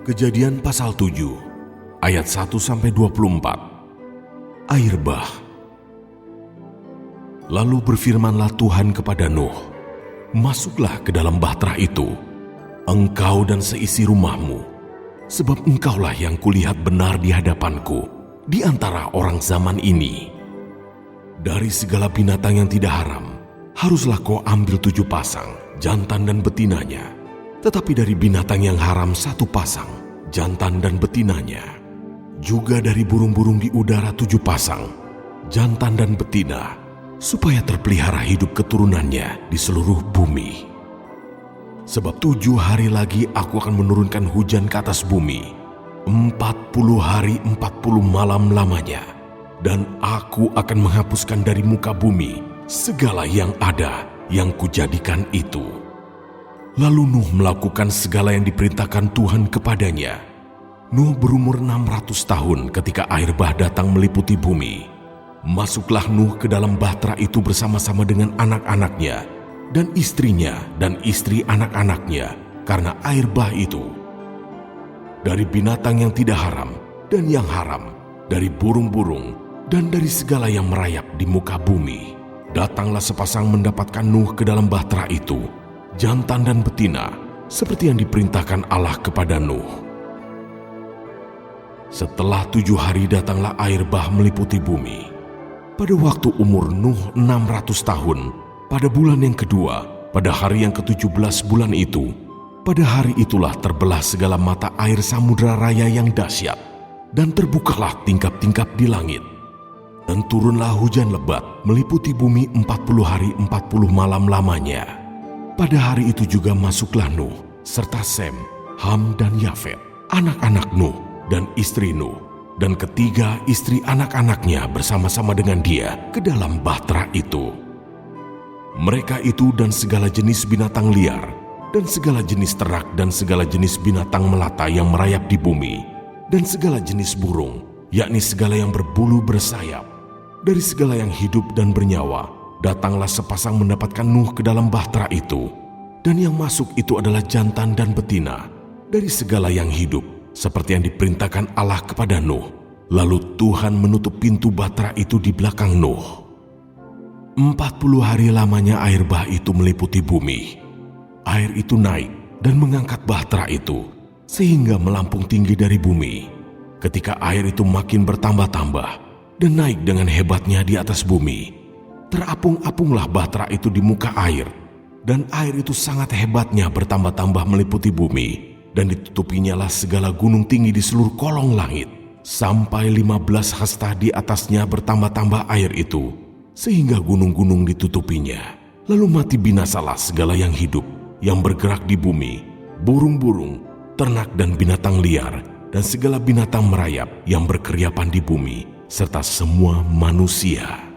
Kejadian pasal 7 ayat 1-24. Air bah. Lalu berfirmanlah Tuhan kepada Nuh, "Masuklah ke dalam bahtera itu, engkau dan seisi rumahmu, sebab engkaulah yang kulihat benar di hadapanku di antara orang zaman ini. Dari segala binatang yang tidak haram, haruslah kau ambil 7 pasang, jantan dan betinanya. Tetapi dari binatang yang haram 1 pasang, jantan dan betinanya. Juga dari burung-burung di udara 7 pasang, jantan dan betina, supaya terpelihara hidup keturunannya di seluruh bumi. Sebab 7 hari lagi aku akan menurunkan hujan ke atas bumi, 40 hari 40 malam lamanya. Dan aku akan menghapuskan dari muka bumi segala yang ada yang kujadikan itu." Lalu Nuh melakukan segala yang diperintahkan Tuhan kepadanya. Nuh berumur 600 tahun ketika air bah datang meliputi bumi. Masuklah Nuh ke dalam bahtera itu bersama-sama dengan anak-anaknya dan istrinya dan istri anak-anaknya karena air bah itu. Dari binatang yang tidak haram dan yang haram, dari burung-burung dan dari segala yang merayap di muka bumi, datanglah sepasang mendapatkan Nuh ke dalam bahtera itu, jantan dan betina, seperti yang diperintahkan Allah kepada Nuh. Setelah 7 hari datanglah air bah meliputi bumi. Pada waktu umur Nuh 600 tahun, pada bulan yang kedua, pada hari yang ke-17 bulan itu, pada hari itulah terbelah segala mata air samudra raya yang dahsyat, dan terbukalah tingkap-tingkap di langit. Dan turunlah hujan lebat meliputi bumi 40 hari 40 malam lamanya. Pada hari itu juga masuklah Nuh, serta Sem, Ham dan Yafet, anak-anak Nuh dan istri Nuh, dan ketiga istri anak-anaknya bersama-sama dengan dia ke dalam bahtera itu. Mereka itu dan segala jenis binatang liar, dan segala jenis ternak dan segala jenis binatang melata yang merayap di bumi, dan segala jenis burung, yakni segala yang berbulu bersayap. Dari segala yang hidup dan bernyawa, datanglah sepasang mendapatkan Nuh ke dalam bahtera itu, dan yang masuk itu adalah jantan dan betina dari segala yang hidup, seperti yang diperintahkan Allah kepada Nuh. Lalu Tuhan menutup pintu bahtera itu di belakang Nuh. 40 hari lamanya air bah itu meliputi bumi. Air itu naik dan mengangkat bahtera itu, sehingga melampung tinggi dari bumi. Ketika air itu makin bertambah-tambah dan naik dengan hebatnya di atas bumi, terapung-apunglah bahtera itu di muka air, dan air itu sangat hebatnya bertambah-tambah meliputi bumi, dan ditutupinya lah segala gunung tinggi di seluruh kolong langit, sampai 15 hasta di atasnya bertambah-tambah air itu, sehingga gunung-gunung ditutupinya. Lalu mati binasalah segala yang hidup, yang bergerak di bumi, burung-burung, ternak dan binatang liar, dan segala binatang merayap yang berkeriapan di bumi, serta semua manusia.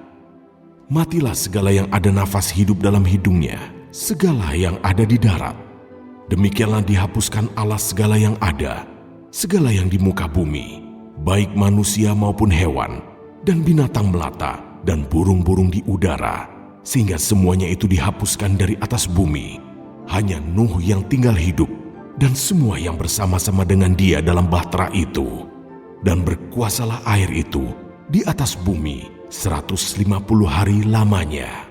Matilah segala yang ada nafas hidup dalam hidungnya, segala yang ada di darat. Demikianlah dihapuskan Allah segala yang ada, segala yang di muka bumi, baik manusia maupun hewan, dan binatang melata, dan burung-burung di udara, sehingga semuanya itu dihapuskan dari atas bumi. Hanya Nuh yang tinggal hidup, dan semua yang bersama-sama dengan dia dalam bahtera itu. Dan berkuasalah air itu di atas bumi 150 hari lamanya.